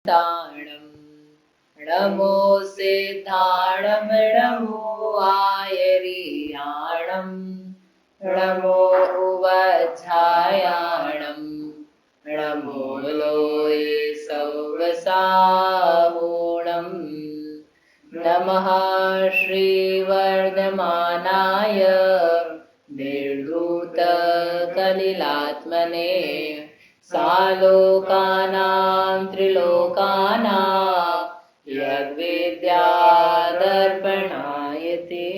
ताणं नमो सिद्धाणं नमो आयर्याणं नमो उवज्झायाणं नमो लोये सौवसाहूणं नमः श्रीवर्धमानाय निर्धूतकलिलात्मने सालोकानां त्रिलोकानां यद्विद्यादर्पणायते।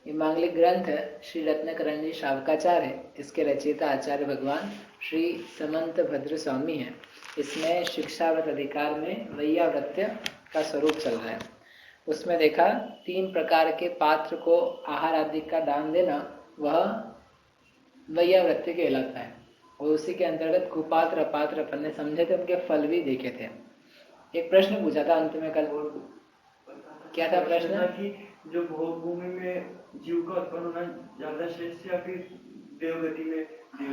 ये मांगलिक ग्रंथ श्री रत्नकरण जी श्रावकाचार्य है। इसके रचयिता आचार्य भगवान श्री समंत भद्र स्वामी हैं। इसमें शिक्षावत अधिकार में वैयावृत्य का स्वरूप चल रहा है। उसमें देखा 3 प्रकार के पात्र को आहार आदि का दान देना वह वैयावृत्ति कहलाता है। और उसी के अंतर्गत कुपात्र अपात्र अपन ने समझे थे, उनके फल भी देखे थे। एक प्रश्न पूछा था अंत में कल, क्या था प्रश्न? कि जो भोग भूमि में जीव का उत्पन्न होना ज्यादा श्रेष्ठ या फिर देवगति में?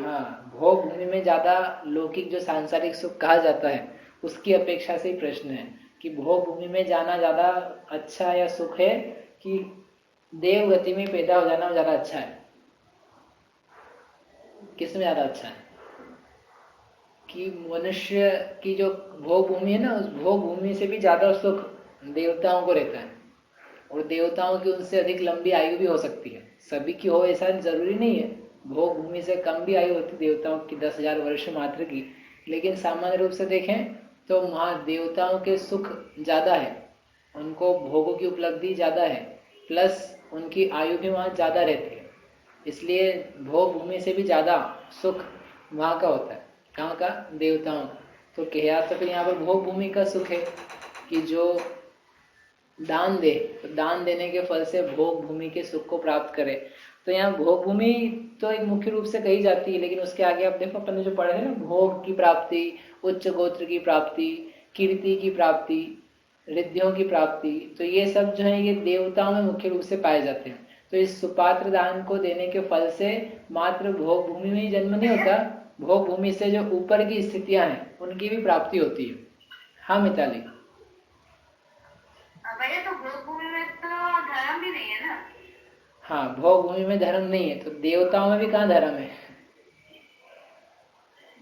हाँ, भोग भूमि में ज्यादा लौकिक जो सांसारिक सुख कहा जाता है उसकी अपेक्षा से ही प्रश्न है कि भोग भूमि में जाना ज्यादा अच्छा या सुख है कि देवगति में पैदा हो जाना ज्यादा अच्छा है? किसमें ज्यादा अच्छा है? कि मनुष्य की जो भोग भूमि है ना, उस भोग भूमि से भी ज्यादा सुख देवताओं को रहता है। और देवताओं की उनसे अधिक लंबी आयु भी हो सकती है। सभी की हो ऐसा जरूरी नहीं है। भोग भूमि से कम भी आयु होती देवताओं की, 10,000 वर्ष मात्र की। लेकिन सामान्य रूप से देखें तो वहाँ देवताओं के सुख ज्यादा है, उनको भोगों की उपलब्धि ज्यादा है, प्लस उनकी आयु भी वहाँ ज्यादा रहती है। इसलिए भोग भूमि से भी ज्यादा सुख वहाँ का होता है। कहाँ का? देवताओं। तो कहा तो फिर यहाँ पर भोग भूमि का सुख है कि जो दान दे, तो दान देने के फल से भोग भूमि के सुख को प्राप्त करे। तो यहाँ भोग भूमि तो एक मुख्य रूप से कही जाती है, लेकिन उसके आगे आप देखो अपन ने जो पढ़े हैं ना, भोग की प्राप्ति, उच्च गोत्र की प्राप्ति, कीर्ति की प्राप्ति, रिद्धियों की प्राप्ति, तो ये सब जो है ये देवताओं में मुख्य रूप से पाए जाते हैं। तो इस सुपात्र दान को देने के फल से मात्र भोग भूमि में ही जन्म नहीं होता, भोग भूमि से जो ऊपर की स्थितियां हैं उनकी भी प्राप्ति होती है। हाँ मिताली? तो भोग भूमि में तो धर्म भी नहीं है ना? हाँ, भोग भूमि में धर्म नहीं है, तो देवताओं में भी कहाँ धर्म है?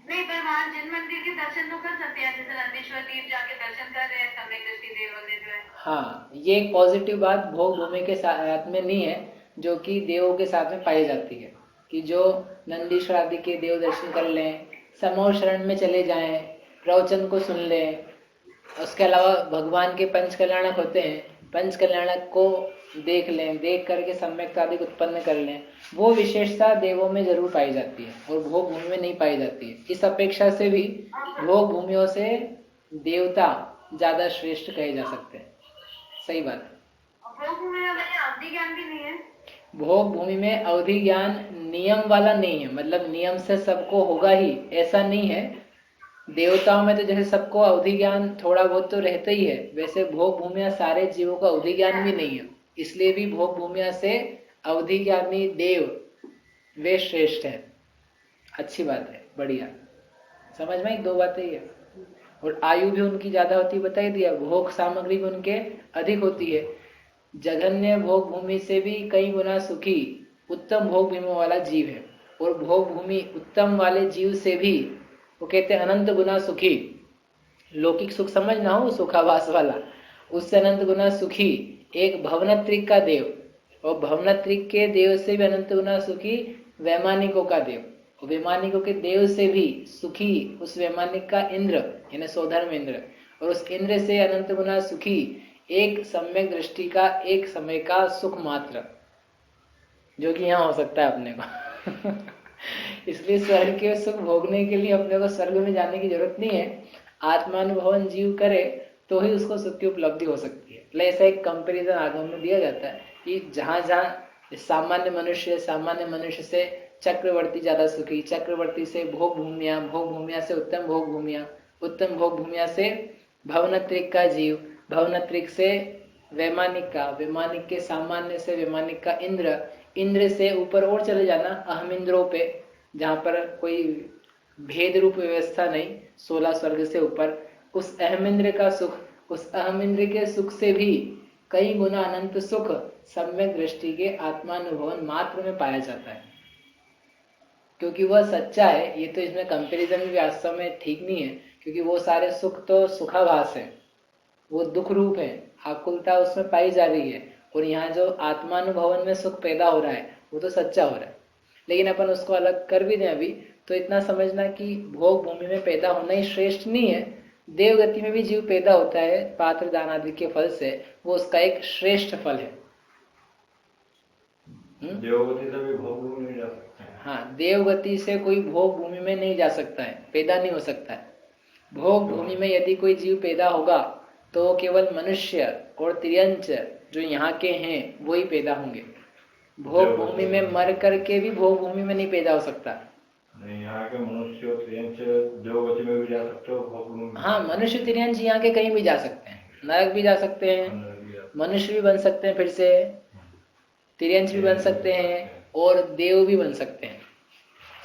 नहीं, पर वहाँ जिन मंदिर के दर्शन तो कर सकते हैं, जैसे नंदीश्वर तीर्थ जाके दर्शन कर रहे हैं सम्यक दृष्टि देव वाले जो है। हाँ, ये एक पॉजिटिव बात भोग भूमि के साथ में नहीं है, जो कि देवों के साथ में पाई जाती है कि जो नंदीश्वर आदि के देव दर्शन कर लें, समूह शरण में चले जाएं, प्रवचन को सुन लें। उसके अलावा भगवान के पंच कल्याणक होते हैं, पंच कल्याणक को देख लें, देख करके सम्यक्ता आदि उत्पन्न कर लें, वो विशेषता देवों में जरूर पाई जाती है और भोग भूमि में नहीं पाई जाती है। इस अपेक्षा से भी भोग भूमियों से देवता ज्यादा श्रेष्ठ कहे जा सकते हैं। सही बात है। भोग भूमि में अवधि ज्ञान भी नहीं है। भोग भूमि में अवधि ज्ञान नियम वाला नहीं है, मतलब नियम से सबको होगा ही ऐसा नहीं है। देवताओं में तो जैसे सबको अवधि ज्ञान थोड़ा बहुत तो रहता ही है, वैसे भोग भूमिया सारे जीवों को अवधि ज्ञान भी नहीं है। इसलिए भी भोग भूमिया से अवधि ज्ञानी देव वे श्रेष्ठ है। अच्छी बात है, बढ़िया। समझ में 2 बातें ही है। और आयु भी उनकी ज्यादा होती है, बता ही दिया। भोग सामग्री भी उनके अधिक होती है। जघन्य भोग भूमि से भी कई गुना सुखी उत्तम भोग भूमि वाला जीव है। और भोग भूमि उत्तम वाले जीव से भी वो कहते हैं अनंत गुना सुखी। लौकिक सुख समझ ना हो सुखाभास वाला, उससे अनंत गुना सुखी एक भवनत्रिक का देव, और भवनत्रिक के देव से भी अनंत गुना सुखी वैमानिकों का देव, और वैमानिकों के देव से भी सुखी उस वैमानिक का इंद्र, यानी सौधर्म इंद्र, और उस इंद्र से अनंत गुना सुखी एक सम्यक दृष्टि का एक समय का सुख मात्र, जो कि यहाँ हो सकता है अपने को। इसलिए स्वर्ग के सुख भोगने के लिए अपने को स्वर्ग में जाने की जरूरत नहीं है। आत्मानुभवन जीव करे तो ही उसको सुख की उपलब्धि हो सकती है। मतलब ऐसा एक कंपैरिजन आगम में दिया जाता है कि जहाँ जहाँ सामान्य मनुष्य से चक्रवर्ती ज्यादा सुखी, चक्रवर्ती से भोग भूमिया से उत्तम भोग भूमिया से भवनत्रिक का जीव, भवनत्रिक से वैमानिक के सामान्य से वैमानिक का इंद्र से ऊपर और चले जाना अहमिंद्रों पे, जहाँ पर कोई भेद रूप व्यवस्था नहीं, 16 स्वर्ग से ऊपर उस अहम इंद्र का सुख, उस अहम इंद्र के सुख से भी कई गुना अनंत सुख सम्यक दृष्टि के आत्मानुभवन मात्र में पाया जाता है, क्योंकि वह सच्चा है। ये तो इसमें कंपैरिजन भी वास्तव में ठीक नहीं है, क्योंकि वो सारे सुख तो सुखाभास है, वो दुख रूप है, आकुलता उसमें पाई जा रही है, और यहाँ जो आत्मानुभवन में सुख पैदा हो रहा है वो तो सच्चा हो रहा है। लेकिन अपन उसको अलग कर भी दें अभी तो इतना समझना कि भोग भूमि में पैदा होना ही श्रेष्ठ नहीं है। देवगति में भी जीव पैदा होता है पात्र दान आदि के फल से, वो उसका एक श्रेष्ठ फल है। देवगति से भी भोग भूमि में जा सकते हैं। हाँ, देवगति से कोई भोग भूमि में नहीं जा सकता है, पैदा नहीं हो सकता है। भोग भूमि में यदि कोई जीव पैदा होगा तो केवल मनुष्य और तिर्यंच जो यहाँ के हैं वही पैदा होंगे। भोग भूमि में मर करके भी भोग भूमि में नहीं पैदा हो सकता। नहीं, यहाँ के मनुष्य और तिर्यंच देवगति में भी जा सकते हो, भोग भूमि में। हाँ, मनुष्य तिर्यंच यहाँ के कहीं भी जा सकते हैं, नरक भी जा सकते हैं, मनुष्य भी बन सकते हैं, फिर से तिर्यंच भी बन सकते हैं और देव भी बन सकते हैं,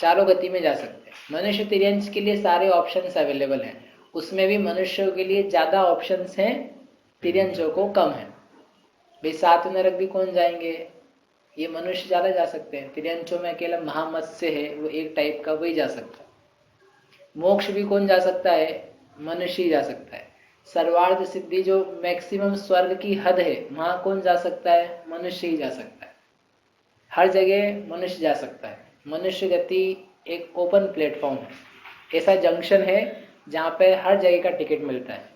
चारों गति में जा सकते हैं। मनुष्य तिर्यंच के लिए सारे ऑप्शंस अवेलेबल हैं, उसमें भी मनुष्यों के लिए ज्यादा ऑप्शंस हैं, तिर्यंचों को कम है। भाई 7 नरक भी कौन जाएंगे, ये मनुष्य ज्यादा जा सकते हैं। तिर्यंचों में अकेला महामत्स्य है, वो एक टाइप का, वही जा सकता है। मोक्ष भी कौन जा सकता है, मनुष्य ही जा सकता है। सर्वार्थ सिद्धि जो मैक्सिमम स्वर्ग की हद है, वहां कौन जा सकता है, मनुष्य ही जा सकता है। हर जगह मनुष्य जा सकता है। मनुष्य गति एक ओपन प्लेटफॉर्म है, ऐसा जंक्शन है जहाँ पे हर जगह का टिकट मिलता है।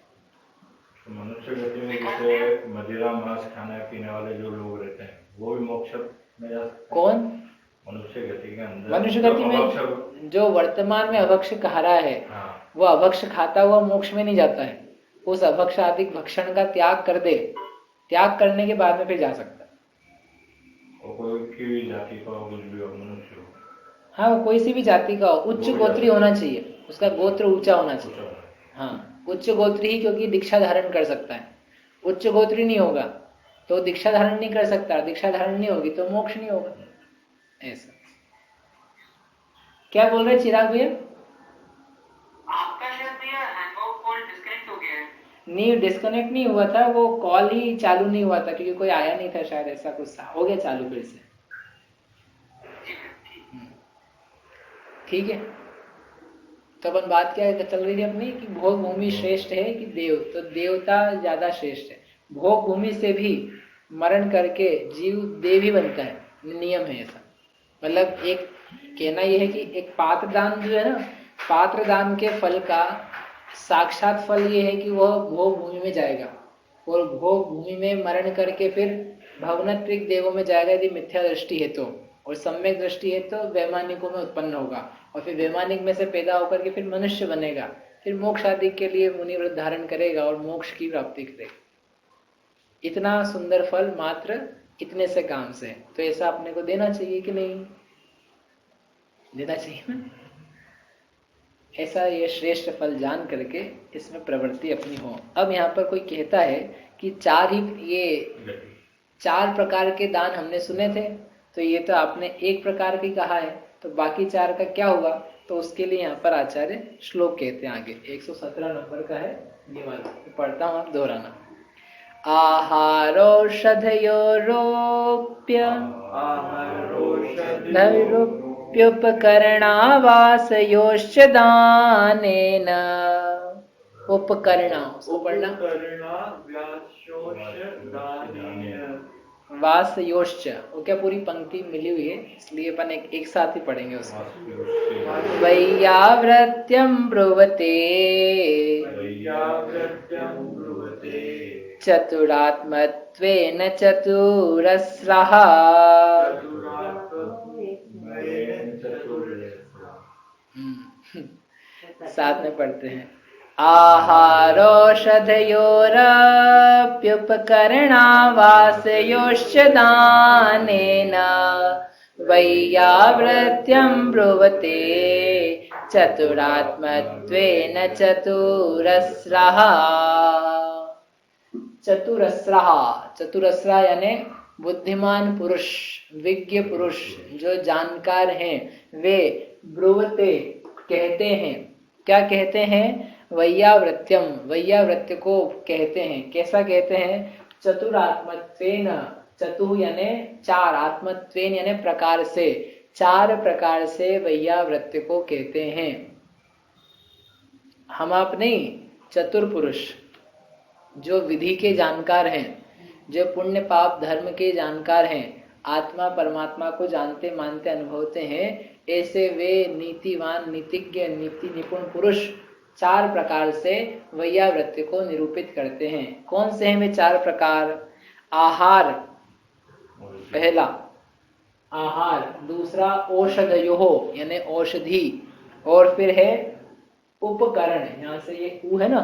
तो मनुष्य गति में जैसे मदिरा मांस खाने पीने वाले जो लोग रहते हैं वो भी मोक्ष में जा सकते हैं। कौन? मनुष्य गति के अंदर, मनुष्य गति में जो वर्तमान में अभक्ष कहा रहा है, हाँ, वो अभक्ष खाता हुआ मोक्ष में नहीं जाता है। उस अभक्ष आदि भक्षण का त्याग कर दे, त्याग करने के बाद में फिर जा सकता है। और कोई की जाति का कुछ भी हो, मनुष्य हो, हाँ, वो कोई सी भी जाति का हो, उच्च गोत्री होना चाहिए, उसका गोत्र ऊंचा होना चाहिए। हाँ, उच्च गोत्री ही, क्योंकि दीक्षा धारण कर सकता है। उच्च गोत्री नहीं होगा तो दीक्षा धारण नहीं कर सकता, दीक्षा धारण नहीं होगी तो मोक्ष नहीं होगा। ऐसा क्या बोल रहे चिराग भैया? आपका शायद भैया हैंगआउट कॉल डिस्कनेक्ट हो गया है। नहीं, डिस्कनेक्ट नहीं हुआ था, वो कॉल ही चालू नहीं हुआ था क्योंकि कोई आया नहीं था शायद, ऐसा कुछ हो गया चालू फिर से। ठीक है, तो अपन बात क्या चल रही थी अपनी कि भोग भूमि श्रेष्ठ है कि देव, तो देवता ज्यादा श्रेष्ठ है। भोग भूमि से भी मरण करके जीव देव ही बनता है, नियम है ऐसा। मतलब एक कहना यह है कि एक पात्रदान जो है ना, पात्रदान के फल का साक्षात फल ये है कि वह भोग भूमि में जाएगा, और भोग भूमि में मरण करके फिर भवनत्रिक देवों में जाएगा यदि मिथ्या दृष्टि है तो, और सम्यक दृष्टि है तो वैमानिकों में उत्पन्न होगा, और फिर वैमानिक में से पैदा होकर के फिर मनुष्य बनेगा, फिर मोक्ष आदि के लिए मुनि व्रत धारण करेगा और मोक्ष की प्राप्ति करेगा। इतना सुंदर फल मात्र इतने से काम से, तो ऐसा अपने को देना चाहिए कि नहीं देना चाहिए ना? ऐसा ये श्रेष्ठ फल जान करके इसमें प्रवृत्ति अपनी हो। अब यहाँ पर कोई कहता है कि 4 प्रकार के दान हमने सुने थे, तो ये तो आपने एक प्रकार की कहा है, तो बाकी 4 का क्या हुआ? तो उसके लिए यहाँ पर आचार्य श्लोक कहते हैं आगे, 117 नंबर का है ये वाला, पढ़ता हूँ, आप दोहराना। आहारोषधयोरोप्योपकरणावासयोश्च दानेन। उपकरणा, उसको पढ़ना, वासयोश्च, वो क्या पूरी पंक्ति मिली हुई है इसलिए अपन एक साथ ही पढ़ेंगे उसको। वैयावृत्यं ब्रुवते चतुरात्मत्वेन चतुरस्रः। साथ में पढ़ते हैं। आहारोषधयोरप्युपकरणावासयोश्च दानेन वैयावृत्यं ब्रुवते चतुरात्मत्वेन चतुरस्रः। चतुरस्रः, चतुरस्रा यानी बुद्धिमान पुरुष, विज्ञ पुरुष, जो जानकार हैं वे, ब्रुवते कहते हैं। क्या कहते हैं? वैयावृत्यम, वैयावृत्य को कहते हैं। कैसा कहते हैं? चतुरात्मत्वेन, चतु यानी चार, आत्मत्वेन यानी प्रकार से, चार प्रकार से वैयावृत्य को कहते हैं। हम आप नहीं, चतुर पुरुष जो विधि के जानकार हैं, जो पुण्य पाप धर्म के जानकार हैं, आत्मा परमात्मा को जानते मानते अनुभवते हैं, ऐसे वे नीतिवान, नीतिज्ञ, नीति निपुण पुरुष चार प्रकार से वैयावृत्य को निरूपित करते हैं। कौन से हैं वे चार प्रकार? आहार पहला, आहार। दूसरा औषधयो यानी औषधि, और फिर है उपकरण, यहाँ से ये उ है ना,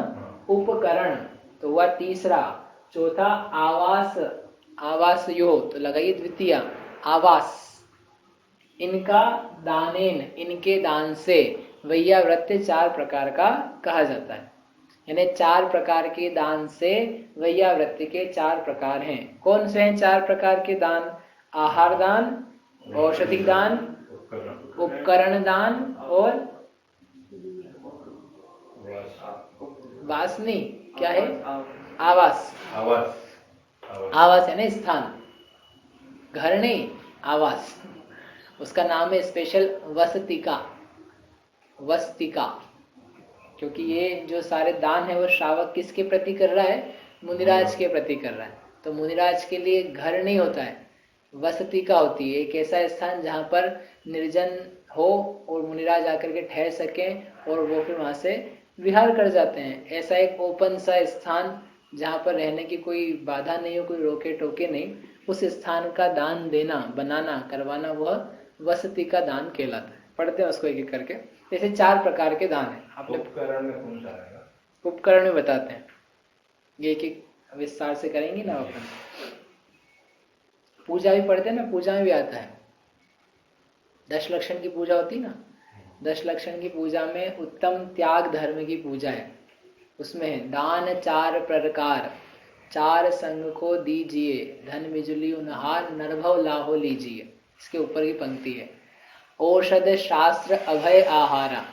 उपकरण तो हुआ तीसरा। चौथा आवास, आवास यो तो लगाइए द्वितीय, आवास। इनका दानेन, इनके दान से वैयावृत्य चार प्रकार का कहा जाता है। यानी चार प्रकार के दान से वैयावृत्य के चार प्रकार हैं। कौन से हैं चार प्रकार के दान? आहार दान, औषधि दान, उपकरण दान और वासनी, क्या है? आवास। आवास, आवास यानी स्थान, घर नहीं, आवास। उसका नाम है स्पेशल वसतिका, वस्तिका। क्योंकि ये जो सारे दान है वो श्रावक किसके प्रति कर रहा है? मुनिराज के प्रति कर रहा है। तो मुनिराज के लिए घर नहीं होता है, वसतिका होती है, एक ऐसा स्थान जहाँ पर निर्जन हो और मुनिराज आकर के ठहर सकें और वो फिर वहाँ से विहार कर जाते हैं। ऐसा एक ओपन सा स्थान जहाँ पर रहने की कोई बाधा नहीं हो, कोई रोके टोके नहीं, उस स्थान का दान देना, बनाना, करवाना, वह वसति का दान कहलाता है। पढ़ते हैं उसको एक एक करके। जैसे चार प्रकार के दान है। आपने उपकरण में कौन सा रहेगा? उपकरण में बताते हैं, ये एक एक विस्तार से करेंगे ना अपन। पूजा भी पढ़ते हैं ना, पूजा में भी आता है। 10 लक्षण की पूजा होती है ना, 10 लक्षण की पूजा में उत्तम त्याग धर्म की पूजा है। उसमें है दान चार प्रकार, चार संग को दीजिए, धन बिजली उनहार, नरभव लाहो लीजिए। इसके ऊपर की पंक्ति है, औषध शास्त्र अभय आहारा,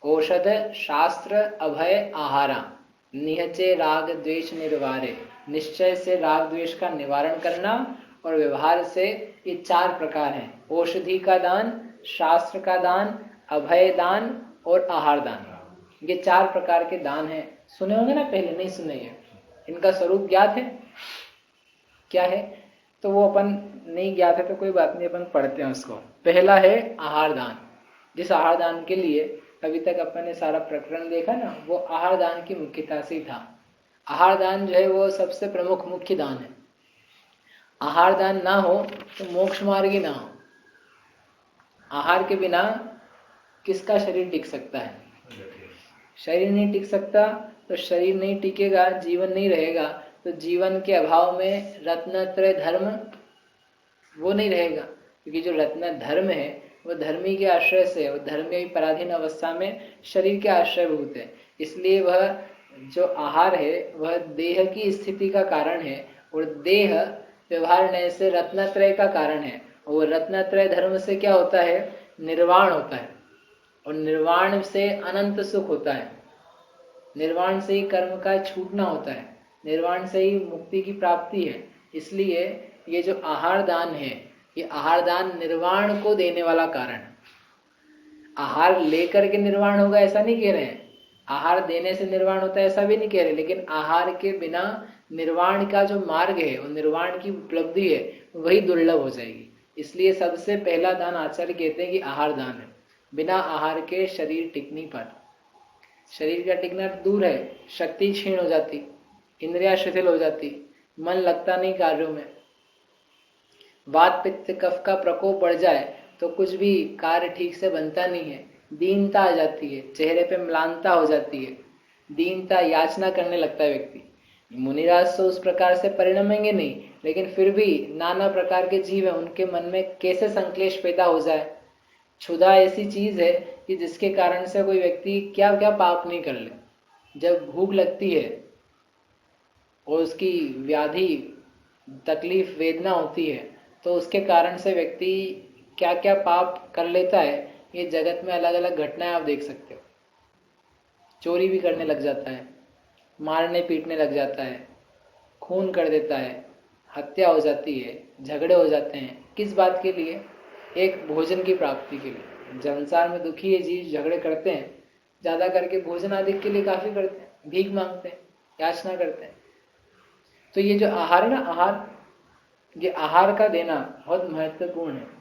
औषध शास्त्र अभय आहारा, निहचे राग द्वेष निर्वारे, निश्चय से राग द्वेष का निवारण करना और व्यवहार से। ये चार प्रकार हैं, औषधि का दान, शास्त्र का दान, अभय दान और आहार दान। ये चार प्रकार के दान हैं। सुने होंगे ना, पहले नहीं सुने हैं। इनका स्वरूप ज्ञात है, क्या है? तो वो अपन नहीं ज्ञात है तो कोई बात नहीं, अपन पढ़ते हैं उसको। पहला है आहार दान। जिस आहार दान के लिए अभी तक अपन ने सारा प्रकरण देखा ना, वो आहार दान की मुख्यता से था। आहार दान जो है वो सबसे प्रमुख मुख्य दान है। आहार दान ना हो तो मोक्ष मार्ग ही ना हो। आहार के बिना किसका शरीर टिक सकता है? शरीर नहीं टिक सकता, तो शरीर नहीं टिकेगा, जीवन नहीं रहेगा, तो जीवन के अभाव में रत्नत्रय धर्म वो नहीं रहेगा। क्योंकि जो रत्न धर्म है वो धर्मी के आश्रय से, वो धर्मी पराधीन अवस्था में शरीर के आश्रयभूत है। इसलिए वह जो आहार है वह देह की स्थिति का कारण है, और देह व्यवहार नए से रत्नत्रय का कारण है। और रत्नत्रय धर्म से क्या होता है? निर्वाण होता है, और निर्वाण से अनंत सुख होता है। निर्वाण से ही कर्म का छूटना होता है, निर्वाण से ही मुक्ति की प्राप्ति है। इसलिए ये जो आहार दान है, ये आहार दान निर्वाण को देने वाला कारण। आहार लेकर के निर्वाण होगा ऐसा नहीं कह रहे हैं, आहार देने से निर्वाण होता है ऐसा भी नहीं कह रहे, लेकिन आहार के बिना निर्वाण का जो मार्ग है और निर्वाण की उपलब्धि है वही दुर्लभ हो जाएगी। इसलिए सबसे पहला दान आचार्य कहते हैं कि आहार दान है। बिना आहार के शरीर टिक नहीं पाता। शरीर का टिकना दूर है, शक्ति क्षीण हो जाती, इंद्रियां शिथिल हो जाती, मन लगता नहीं कार्यों में। वात पित्त कफ का प्रकोप बढ़ जाए तो कुछ भी कार्य ठीक से बनता नहीं है, दीनता आ जाती है, चेहरे पे म्लानता हो जाती है, दीनता, याचना करने लगता है व्यक्ति। मुनिराज तो उस प्रकार से परिणमेंगे नहीं, लेकिन फिर भी नाना प्रकार के जीव हैं, उनके मन में कैसे संक्लेश पैदा हो जाए। क्षुधा ऐसी चीज है कि जिसके कारण से कोई व्यक्ति क्या क्या पाप नहीं कर ले। जब भूख लगती है और उसकी व्याधि, तकलीफ, वेदना होती है, तो उसके कारण से व्यक्ति क्या क्या पाप कर लेता है, ये जगत में अलग अलग घटनाएं आप देख सकते हो। चोरी भी करने लग जाता है, मारने पीटने लग जाता है, खून कर देता है, हत्या हो जाती है, झगड़े हो जाते हैं। किस बात के लिए? एक भोजन की प्राप्ति के लिए। संसार में दुखी है जीव झगड़े करते हैं, ज़्यादा करके भोजन आदि के लिए काफ़ी करते हैं, भीख मांगते हैं, याचना करते हैं। तो ये जो आहार है ना, आहार, ये आहार का देना बहुत महत्वपूर्ण है।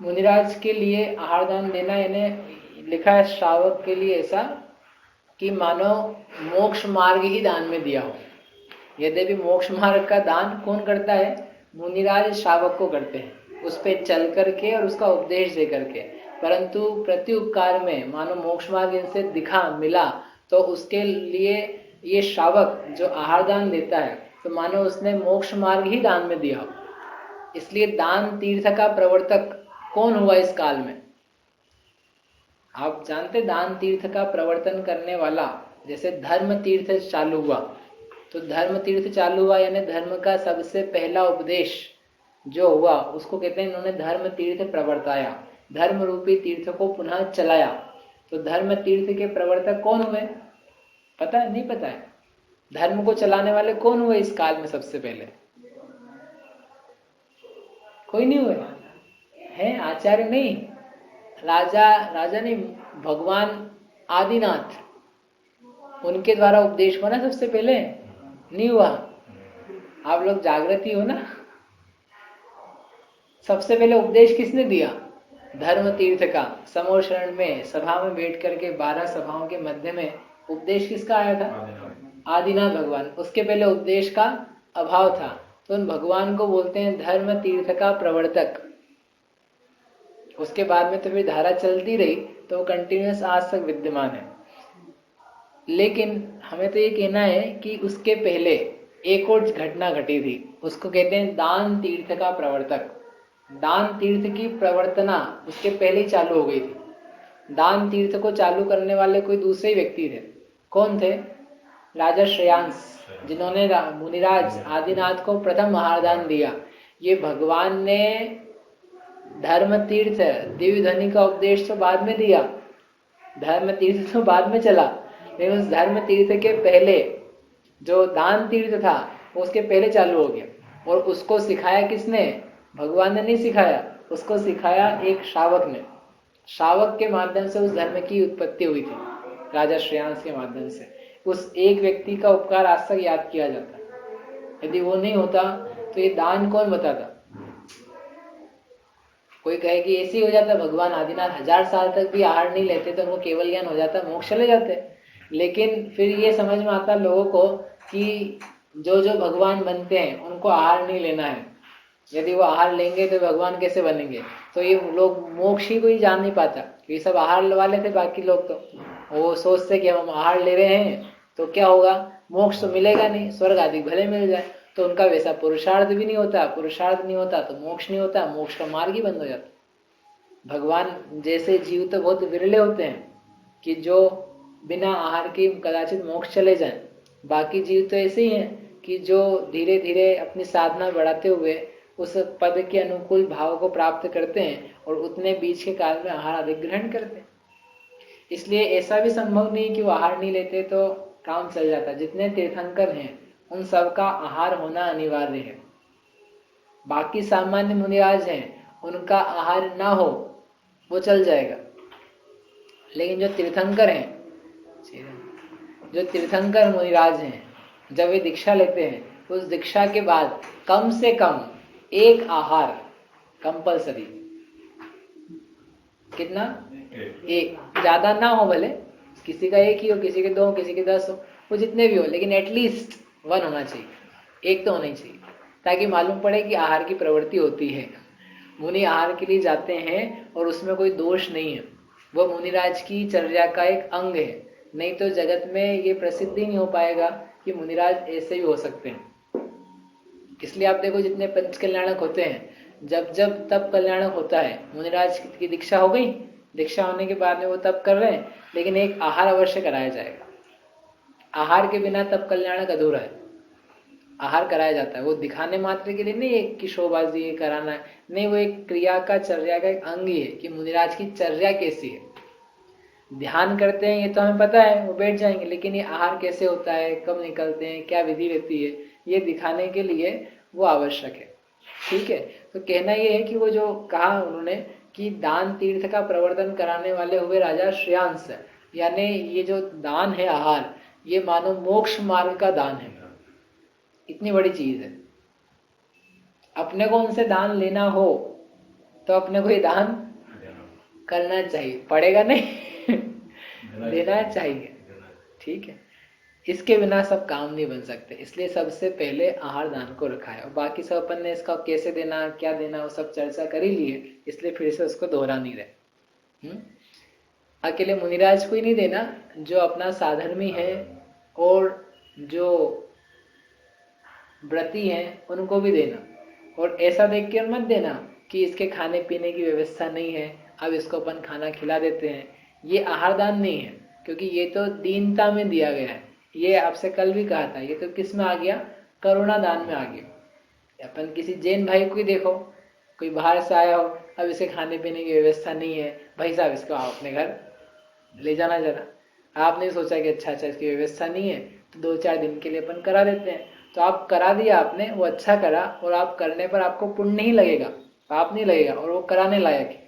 मुनिराज के लिए आहार दान देना, इन्हें लिखा है श्रावक के लिए ऐसा कि मानो मोक्ष मार्ग ही दान में दिया हो। यद्यपि मोक्ष मार्ग का दान कौन करता है? मुनिराज श्रावक को करते हैं, उस पर चल करके और उसका उपदेश दे करके। परंतु प्रति उपकार में मानो मोक्ष मार्ग इनसे दिखा मिला, तो उसके लिए ये श्रावक जो आहार दान देता है, तो मानो उसने मोक्ष मार्ग ही दान में दिया हो। इसलिए दान तीर्थ का प्रवर्तक कौन हुआ इस काल में? आप जानते, दान तीर्थ का प्रवर्तन करने वाला, जैसे धर्म तीर्थ चालू हुआ, तो धर्म तीर्थ चालू हुआ यानी धर्म का सबसे पहला उपदेश जो हुआ उसको कहते हैं इन्होंने धर्म तीर्थ प्रवर्ताया, धर्म रूपी तीर्थ को पुनः चलाया। तो धर्म तीर्थ के प्रवर्तक कौन हुए? पता है? नहीं पता है? धर्म को चलाने वाले कौन हुए इस काल में? सबसे पहले कोई नहीं हुए हैं? आचार्य नहीं, राजा नहीं, भगवान आदिनाथ, उनके द्वारा उपदेश हुआ ना सबसे पहले? नहीं हुआ? आप लोग जागृति हो ना? सबसे पहले उपदेश किसने दिया? धर्म तीर्थ का। समोशरण में सभा में बैठ करके 12 सभाओं के मध्य में उपदेश किसका आया था? आदिनाथ भगवान। उसके पहले उपदेश का अभाव था, तो उन भगवान को बोलते हैं धर्म तीर्थ का प्रवर्तक। उसके बाद में तो फिर धारा चलती रही, तो वो कंटिन्यूस आज तक विद्यमान है। लेकिन हमें तो ये कहना है कि उसके पहले एक और घटना घटी थी, उसको कहते हैं दान तीर्थ का प्रवर्तक। दान तीर्थ की प्रवर्तना उसके पहले ही चालू हो गई थी। दान तीर्थ को चालू करने वाले कोई दूसरे व्यक्ति थे। कौन थे? राजा श्रेयांस, जिन्होंने मुनिराज आदिनाथ को प्रथम आहारदान दिया। ये भगवान ने धर्म तीर्थ दिव्य ध्वनि का उपदेश तो बाद में दिया, धर्म तीर्थ तो बाद में चला, लेकिन उस धर्म तीर्थ के पहले जो दान तीर्थ था उसके पहले चालू हो गया। और उसको सिखाया किसने? भगवान ने नहीं सिखाया, उसको सिखाया एक श्रावक ने। श्रावक के माध्यम से उस धर्म की उत्पत्ति हुई थी, राजा श्रेयांस के माध्यम से। उस एक व्यक्ति का उपकार आज तक याद किया जाता है। यदि वो नहीं होता तो ये दान कौन बताता? कोई कहे कि ऐसे ही हो जाता, भगवान आदिनाथ 1000 साल तक भी आहार नहीं लेते तो उनको केवल ज्ञान हो जाता, मोक्ष चले जाते। लेकिन फिर ये समझ में आता लोगों को कि जो जो भगवान बनते हैं उनको आहार नहीं लेना है। यदि वो आहार लेंगे तो भगवान कैसे बनेंगे? तो ये लोग मोक्ष ही कोई जान नहीं पाता। ये सब आहार वाले थे, बाकी लोग तो वो सोचते कि हम आहार ले रहे हैं तो क्या होगा, मोक्ष तो मिलेगा नहीं, स्वर्ग आदि भले मिल जाए। तो उनका वैसा पुरुषार्थ भी नहीं होता, पुरुषार्थ नहीं होता तो मोक्ष नहीं होता, मोक्ष का मार्ग ही बंद हो जाता। भगवान जैसे जीव तो बहुत विरले होते हैं कि जो बिना आहार के कदाचित मोक्ष चले जाएं। बाकी जीव तो ऐसे ही हैं कि जो धीरे धीरे अपनी साधना बढ़ाते हुए उस पद के अनुकूल भाव को प्राप्त करते हैं और उतने बीच के काल में आहार अधिक ग्रहण करते हैं। इसलिए ऐसा भी संभव नहीं कि वो आहार नहीं लेते तो काम चल जाता। जितने तीर्थंकर हैं उन सब का आहार होना अनिवार्य है। बाकी सामान्य मुनिराज हैं उनका आहार ना हो वो चल जाएगा, लेकिन जो तीर्थंकर हैं, जो तीर्थंकर मुनिराज हैं, जब वे दीक्षा लेते हैं उस दीक्षा के बाद कम से कम एक आहार कंपलसरी। कितना? एक। ज्यादा ना हो, भले किसी का एक ही हो, किसी के 2 हो, किसी के 10 हो, वो जितने भी हो, लेकिन एटलीस्ट 1 होना चाहिए, एक तो होना ही चाहिए, ताकि मालूम पड़े कि आहार की प्रवृत्ति होती है। मुनि आहार के लिए जाते हैं और उसमें कोई दोष नहीं है, वो मुनिराज की चर्या का एक अंग है। नहीं तो जगत में ये प्रसिद्धि नहीं हो पाएगा कि मुनिराज ऐसे भी हो सकते हैं। इसलिए आप देखो जितने पंच कल्याणक होते हैं, जब जब तप कल्याणक होता है, मुनिराज की दीक्षा हो गई, दीक्षा होने के बाद में वो तप कर रहे हैं, लेकिन एक आहार अवश्य कराया जाएगा। आहार के बिना तप कल्याणक अधूरा है। आहार कराया जाता है। वो दिखाने मात्र के लिए नहीं एक की शोबाजी कराना है, नहीं, वो एक क्रिया का चर्या का एक अंग ही है कि मुनिराज की चर्या कैसी है। ध्यान करते हैं ये तो हमें पता है, वो बैठ जाएंगे, लेकिन ये आहार कैसे होता है, कब निकलते हैं, क्या विधि रहती है, ये दिखाने के लिए वो आवश्यक है। ठीक है, तो कहना ये है कि वो जो कहा उन्होंने कि दान तीर्थ का प्रवर्तन कराने वाले हुए राजा श्रेयांस, यानी ये जो दान है आहार, ये मानो मोक्ष मार्ग का दान है। इतनी बड़ी चीज है। अपने को उनसे दान लेना हो तो अपने को ये दान करना चाहिए, पड़ेगा नहीं लेना चाहिए। ठीक है, इसके बिना सब काम नहीं बन सकते, इसलिए सबसे पहले आहार दान को रखा है। और बाकी सब अपन ने इसका कैसे देना, क्या देना, वो सब चर्चा कर ही ली है, इसलिए फिर से उसको दोहरा नहीं रहे। अकेले मुनिराज को ही नहीं देना, जो अपना साधर्मी है और जो व्रती हैं उनको भी देना। और ऐसा देख कर मत देना कि इसके खाने पीने की व्यवस्था नहीं है, अब इसको अपन खाना खिला देते हैं। ये आहार दान नहीं है, क्योंकि ये तो दीनता में दिया गया है। ये आपसे कल भी कहा था, ये तो किस में आ गया, करुणा दान में आ गया। अपन किसी जैन भाई को ही देखो, कोई बाहर से आया हो, अब इसे खाने पीने की व्यवस्था नहीं है, भाई साहब इसको आप अपने घर ले जाना जरा। आपने सोचा कि अच्छा इसकी व्यवस्था नहीं है तो 2-4 दिन के लिए अपन करा देते हैं, तो आप करा दिया आपने, वो अच्छा करा, और आप करने पर आपको पुण्य नहीं लगेगा, पाप नहीं लगेगा, और वो कराने लायक है।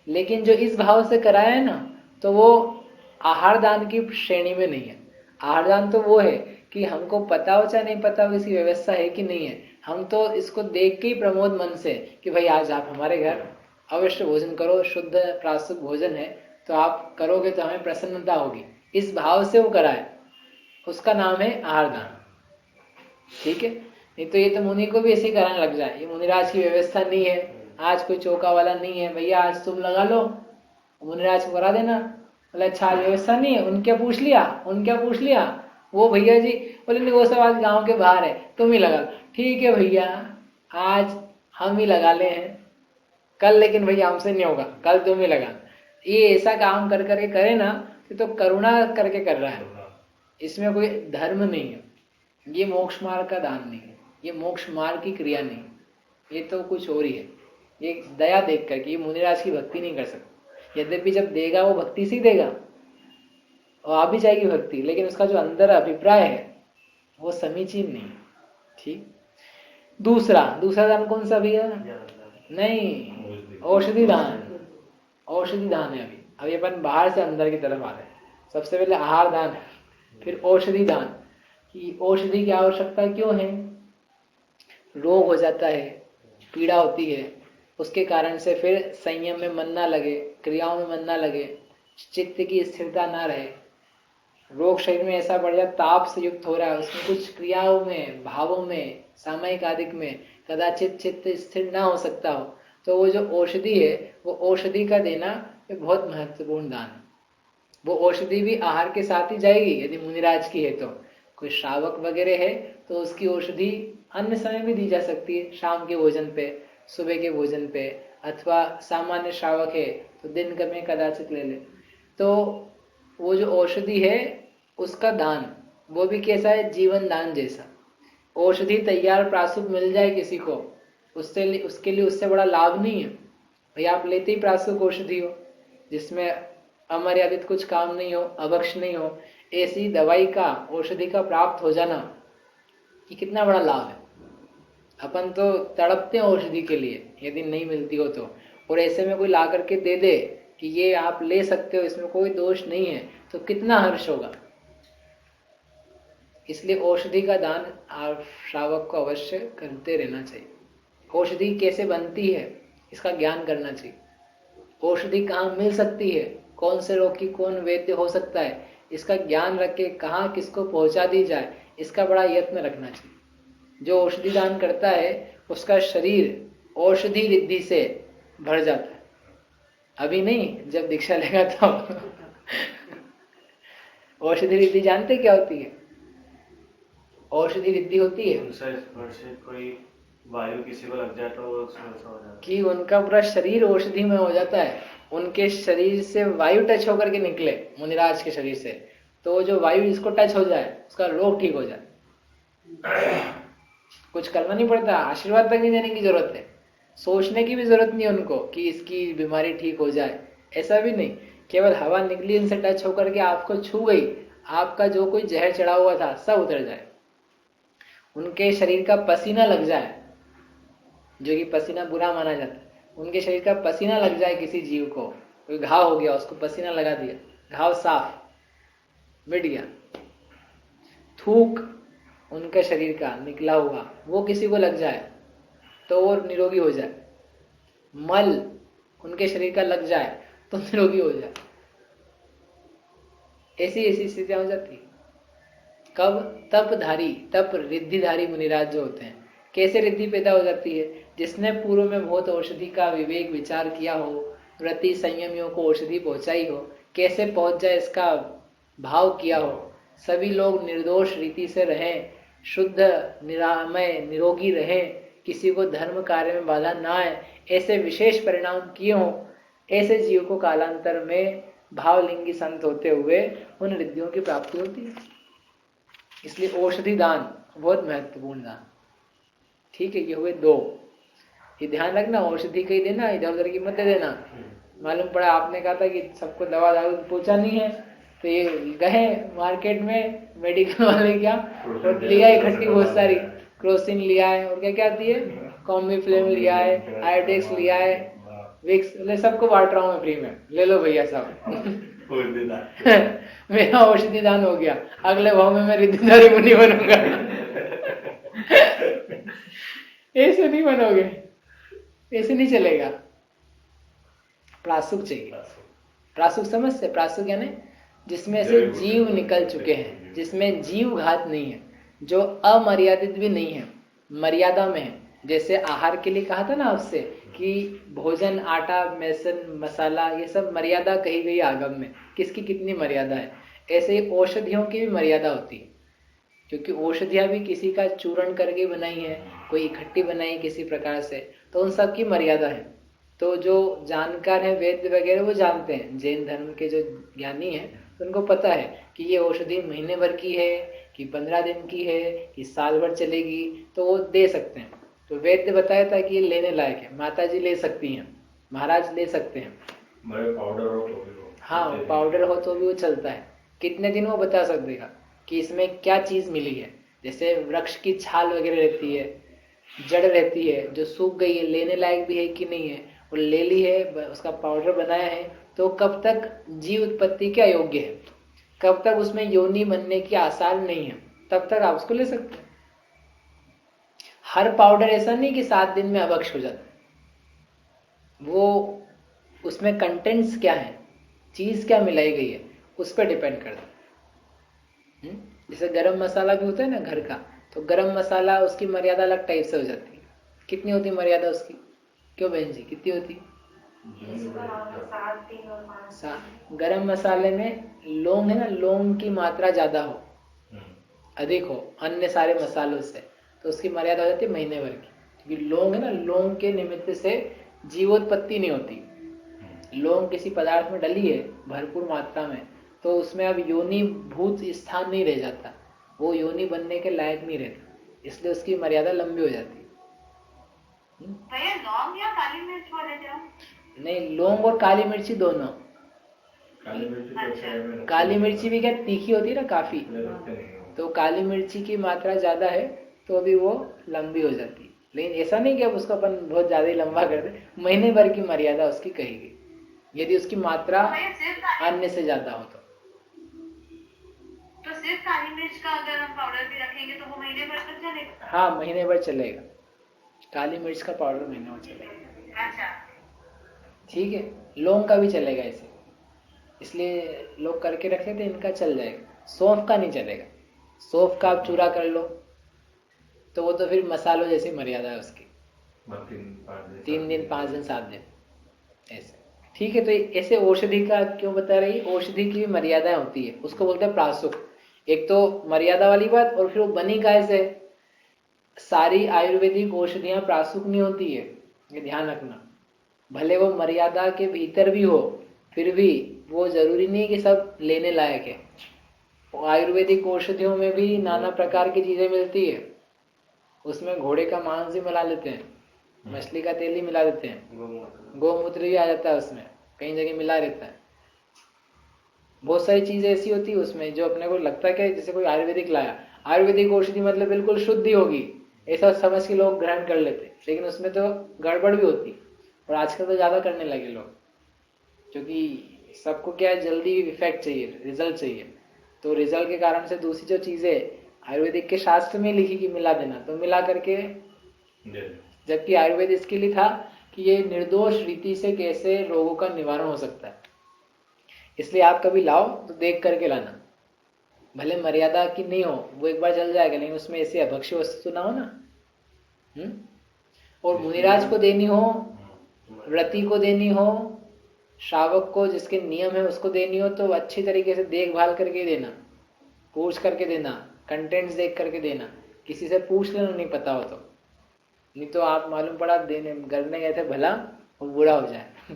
लेकिन जो इस भाव से कराया है ना, तो वो आहार दान की श्रेणी में नहीं है। आहार दान तो वो है कि हमको पता हो चाहे नहीं पता हो इसकी व्यवस्था है कि नहीं है, हम तो इसको देख के ही प्रमोद मन से कि भाई आज आप हमारे घर अवश्य भोजन करो, शुद्ध प्रासुक भोजन है, तो आप करोगे तो हमें प्रसन्नता होगी, इस भाव से वो कराए, उसका नाम है आहार दान। ठीक है, नहीं तो ये तो मुनि को भी ऐसे कराने लग जाए, ये मुनिराज की व्यवस्था नहीं है, आज कोई चौका वाला नहीं है, भैया आज तुम लगा लो, मुनिराज को करा देना। बोले अच्छा आज व्यवस्था नहीं है, उनके पूछ लिया, वो भैया जी बोले नहीं वो सब आज गाँव के बाहर है, तुम ही लगा लो। ठीक है भैया, आज हम ही लगा ले हैं, कल लेकिन भैया हमसे नहीं होगा, कल तुम ही लगा। ये ऐसा काम कर करके करे ना, तो करुणा करके कर रहा है, इसमें कोई धर्म नहीं है। ये मोक्ष मार्ग का दान नहीं है, ये मोक्ष मार्ग की क्रिया नहीं, ये तो कुछ और ही है। ये दया देख करके ये मुनिराज की भक्ति नहीं कर सकता। यद्यपि जब देगा वो भक्ति से देगा और आ भी जाएगी भक्ति, लेकिन उसका जो अंदर अभिप्राय है वो समीचीन नहीं। ठीक, दूसरा दान कौन सा भैया? नहीं, औषधि दान। औषधि दान है। अभी अपन बाहर से अंदर की तरफ आ रहे हैं। सबसे पहले आहार दान है, फिर औषधि दान। कि औषधि की आवश्यकता क्यों है? रोग हो जाता है, पीड़ा होती है, उसके कारण से फिर संयम में मन ना लगे, क्रियाओं में मन ना लगे, चित्त की स्थिरता ना रहे, रोग शरीर में ऐसा बढ़ जाए, ताप से युक्त हो रहा है, उसमें कुछ क्रियाओं में, भावों में, सामयिक आदिक में कदाचित चित्त स्थिर ना हो सकता हो, तो वो जो औषधि है, वो औषधि का देना ये बहुत महत्वपूर्ण दान है। वो औषधि भी आहार के साथ ही जाएगी। यदि मुनिराज की है तो, कोई श्रावक वगैरह है तो उसकी औषधि अन्य समय भी दी जा सकती है, शाम के भोजन पे, सुबह के भोजन पे, अथवा सामान्य श्रावक है तो दिन में कदाचित ले ले। तो वो जो औषधि है उसका दान, वो भी कैसा है? जीवन दान जैसा। औषधि तैयार प्रासुक मिल जाए किसी को, उसके लिए उससे बड़ा लाभ नहीं है। भाई आप लेते ही प्रासुक औषधि हो जिसमें अमर्यादित कुछ काम नहीं हो, अभक्ष नहीं हो, ऐसी दवाई का, औषधि का प्राप्त हो जाना, ये कितना बड़ा लाभ है। अपन तो तड़पते हैं औषधि के लिए, यदि नहीं मिलती हो तो, और ऐसे में कोई ला करके दे दे कि ये आप ले सकते हो, इसमें कोई दोष नहीं है, तो कितना हर्ष होगा। इसलिए औषधि का दान आप श्रावक को अवश्य करते रहना चाहिए। औषधि कैसे बनती है इसका ज्ञान करना चाहिए। औषधि कहाँ मिल सकती है, कौन से रोग की कौन वैद्य हो सकता है, इसका ज्ञान रख के कहाँ किसको पहुंचा दी जाए, इसका बड़ा यत्न रखना चाहिए। जो औषधि दान करता है उसका शरीर औषधि रिद्धि से भर जाता है। अभी नहीं, जब दीक्षा लेगा तब औषधि रिद्धि जानते क्या होती है? औषधि रिद्धि होती है कोई वायु किसी को लग जाए तो हो जाता है कि उनका पूरा शरीर औषधि में हो जाता है। उनके शरीर से वायु टच होकर के निकले मुनिराज के शरीर से, तो जो वायु इसको टच हो जाए उसका रोग ठीक हो जाए। कुछ करना नहीं पड़ता, आशीर्वाद तक नहीं देने की जरूरत है, सोचने की भी जरूरत नहीं उनको कि इसकी बीमारी ठीक हो जाए, ऐसा भी नहीं। केवल हवा निकली उनसे टच होकर के आपको छू गई, आपका जो कोई जहर चढ़ा हुआ था सब उतर जाए, उनके शरीर का पसीना लग जाए, जो कि पसीना बुरा माना जाता है, उनके शरीर का पसीना लग जाए किसी जीव को, कोई घाव हो गया उसको पसीना लगा दिया, घाव साफ मिट गया, थूक उनके शरीर का निकला हुआ वो किसी को लग जाए तो वो निरोगी हो जाए, मल उनके शरीर का लग जाए तो निरोगी हो जाए, ऐसी ऐसी स्थितियां हो जाती। कब? तपधारी, तप रिद्धिधारी मुनिराज जो होते हैं, कैसे रिद्धि पैदा हो जाती है? जिसने पूर्व में बहुत औषधि का विवेक विचार किया हो, व्रति संयमियों को औषधि पहुंचाई हो, कैसे पहुंच जाए इसका भाव किया हो, सभी लोग निर्दोष रीति से रहें, शुद्ध निरामय निरोगी रहें, किसी को धर्म कार्य में बाधा ना आए, ऐसे विशेष परिणाम किए हों, ऐसे जीव को कालांतर में भावलिंगी संत होते हुए उन रिद्धियों की प्राप्ति होती है। इसलिए औषधि दान बहुत महत्वपूर्ण दान। ठीक है, ये हुए दो। ये ध्यान रखना, औषधि का ही देना, इधर उधर की मत दे देना। मालूम पड़ा आपने कहा था कि सबको दवा दारू पूछा नहीं है, तो ये गए मार्केट में, मेडिकल वाले क्या और लिया इकट्ठी बहुत सारी, क्रोसिन लिया है और क्या क्या दिए, कॉम्बीफ्लेम लिया है, आयोडेक्स लिया है, विक्स, सबको बांट रहा हूँ मैं फ्री में, ले लो भैया सब। मेरा औषधि दान हो गया, अगले भाव में मैं रिद्धिधारी मुनि बनूंगा। ऐसे नहीं बनोगे, ऐसे नहीं चलेगा। प्रासुक चाहिए। प्रासुक समझ से, प्रासुक यानी जिसमें से जीव निकल चुके हैं, जिसमें जीव घात नहीं है, जो अमर्यादित भी नहीं है, मर्यादा में है। जैसे आहार के लिए कहा था ना आपसे कि भोजन, आटा, बेसन, मसाला, ये सब मर्यादा कही गई आगम में, किसकी कितनी मर्यादा है। ऐसे ही औषधियों की भी मर्यादा होती है, क्योंकि औषधियां भी किसी का चूर्ण करके बनाई है, कोई इकट्ठी बनाई किसी प्रकार से, तो उन सब की मर्यादा है। तो जो जानकार हैं, वैद्य वगैरह, वो जानते हैं, जैन धर्म के जो ज्ञानी हैं तो उनको पता है कि ये औषधि महीने भर की है कि 15 दिन की है कि साल भर चलेगी, तो वो दे सकते हैं। तो वैद्य बताया था कि ये लेने लायक है, माता जी ले सकती हैं, महाराज ले सकते हैं। पाउडर हो तो भी हो, हाँ, पाउडर हो तो भी वो चलता है। कितने दिन वो बता सकेगा कि इसमें क्या चीज मिली है। जैसे वृक्ष की छाल वगैरह रहती है, जड़ रहती है, जो सूख गई है, लेने लायक भी है कि नहीं है, वो ले ली है, उसका पाउडर बनाया है, तो कब तक जीव उत्पत्ति के अयोग्य है, कब तक उसमें योनि बनने की आसार नहीं है, तब तक आप उसको ले सकते हैं। हर पाउडर ऐसा नहीं कि 7 दिन में अभक्ष हो जाता है, वो उसमें कंटेंट्स क्या है, चीज क्या मिलाई गई है, उस पर डिपेंड करता है। जैसे गरम मसाला भी होता है ना घर का, तो गरम मसाला उसकी मर्यादा अलग टाइप से हो जाती है। कितनी होती मर्यादा उसकी? क्यों बहन जी, कितनी होती? गरम मसाले में लौंग है ना, लौंग की मात्रा ज्यादा हो, अधिक हो अन्य सारे मसालों से, तो उसकी मर्यादा हो जाती है महीने भर की। क्योंकि लौंग है ना, लौंग के निमित्त से जीवोत्पत्ति नहीं होती। लौंग किसी पदार्थ में डली है भरपूर मात्रा में, तो उसमें अब योनि भूत स्थान नहीं रह जाता, वो योनि बनने के लायक नहीं रहता, इसलिए उसकी मर्यादा लंबी हो जाती है। भैया लौंग या काली मिर्च बोले थे आप? नहीं, लौंग और काली मिर्ची दोनों। काली मिर्ची भी क्या तीखी होती है ना काफी, तो काली मिर्ची की मात्रा ज्यादा है तो भी वो लंबी हो जाती है। लेकिन ऐसा नहीं कि अब उसको अपन बहुत ज्यादा ही लंबा कर दे, महीने भर की मर्यादा उसकी कही गई, यदि उसकी मात्रा अन्य से ज्यादा हो तो सिर्फ काली मिर्च का अगर हम पाउडर भी रखेंगे तो वो महीने भर तक चलेगा? हाँ, महीने भर चलेगा, काली मिर्च का पाउडर महीने भर चलेगा। अच्छा, ठीक है, लौंग का भी चलेगा ऐसे, इसलिए लोग करके रखे थे, इनका चल जाएगा। सौंफ का नहीं चलेगा, सौंफ का आप चूरा कर लो तो वो तो फिर मसालों जैसी मर्यादा है उसकी, 3 दिन 5 दिन 7 दिन ऐसे। ठीक है, तो ऐसे औषधि का क्यों बता रही, औषधि की भी मर्यादाएं होती है, उसको बोलते हैं प्रासुक। एक तो मर्यादा वाली बात, और फिर वो बनी कैसे। सारी आयुर्वेदिक औषधियां प्रासुक नहीं होती है, ये ध्यान रखना। भले वो मर्यादा के भीतर भी हो, फिर भी वो जरूरी नहीं कि सब लेने लायक है। आयुर्वेदिक औषधियों में भी नाना प्रकार की चीजें मिलती है। उसमें घोड़े का मांस भी मिला लेते हैं, मछली का तेल ही मिला देते हैं, गोमूत्र भी आ जाता है उसमें, कई जगह मिला रहता है। बहुत सारी चीजें ऐसी होती है उसमें जो अपने को लगता है कि जैसे कोई आयुर्वेदिक लाया, आयुर्वेदिक औषधि मतलब बिल्कुल शुद्ध ही होगी, ऐसा समझ के लोग ग्रहण कर लेते, लेकिन उसमें तो गड़बड़ भी होती। और आजकल तो ज्यादा करने लगे लोग, क्योंकि सबको क्या है, जल्दी इफेक्ट चाहिए, रिजल्ट चाहिए। तो रिजल्ट के कारण से दूसरी जो चीजें आयुर्वेदिक के शास्त्र में लिखी कि मिला देना, तो मिला करके, जबकि आयुर्वेद इसके लिए था कि ये निर्दोष रीति से कैसे रोगों का निवारण हो सकता है। इसलिए आप कभी लाओ तो देख करके लाना, भले मर्यादा की नहीं हो, वो एक बार चल जाएगा, लेकिन उसमें ऐसी अभक्ष्य वस्तु ना हो ना। और मुनिराज को देनी हो, व्रती को देनी हो, श्रावक को जिसके नियम है उसको देनी हो, तो अच्छी तरीके से देखभाल करके देना, पूछ करके देना, कंटेंट्स देख करके देना, किसी से पूछ लेना नहीं पता हो तो, नहीं तो आप मालूम पड़ा देने करने गए थे भला और बुरा हो जाए।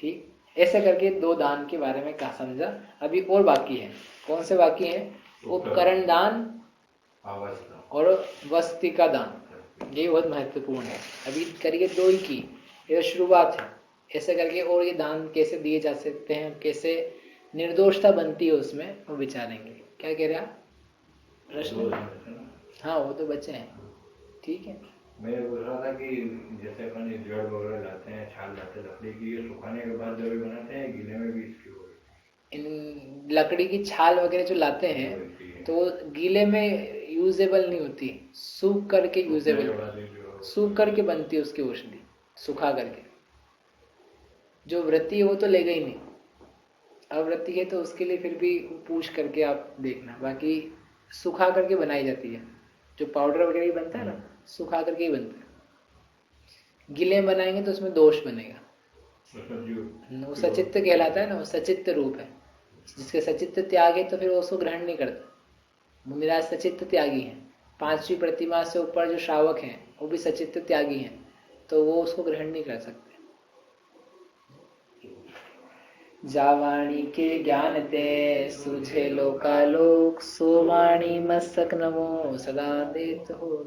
ठीक, ऐसे करके 2 दान के बारे में कहा समझा। अभी और बाकी है, कौन से बाकी है? उपकरण दान और वस्तिका दान, ये बहुत महत्वपूर्ण है। अभी करिए 2 ही की, ये शुरुआत है। ऐसे करके और ये दान कैसे दिए जा सकते हैं, कैसे निर्दोषता बनती है उसमें, वो विचारेंगे। क्या कह रहे आप? प्रश्न? हाँ, वो तो बचे हैं। ठीक है, मैं ये बोल रहा था कि जैसे अपन ये जड़ वगैरह लाते हैं, छाल लाते हैं लकड़ी की, ये सुखाने के बाद जब बनाते हैं, गीले में भी इसकी हो इन लकड़ी की छाल वगैरह जो लाते हैं तो गीले में यूजेबल नहीं होती, सूख करके यूजेबल, सूख करके बनती है उसकी औषधि, सुखा करके। जो व्रती है वो तो लेगा ही नहीं, अव्रती है तो उसके लिए फिर भी पूछ करके आप देखना। बाकी सुखा करके बनाई जाती है, जो पाउडर वगैरह ही बनता है ना, सुखा करके ही बनता है। गीले बनाएंगे तो उसमें दोष बनेगा, वो सचित्त कहलाता है ना, वो सचित्त रूप है। जिसके सचित्त त्याग है तो फिर वो उसको ग्रहण नहीं करता। मुनिराज सचित्त त्यागी हैं, 5वीं प्रतिमा से ऊपर जो श्रावक हैं वो भी सचित्त त्यागी हैं, तो वो उसको ग्रहण नहीं कर सकते। जावाणी के ज्ञान ते सुझे लोकालोक, सोवाणी मस्तक नमो सदा देत हो।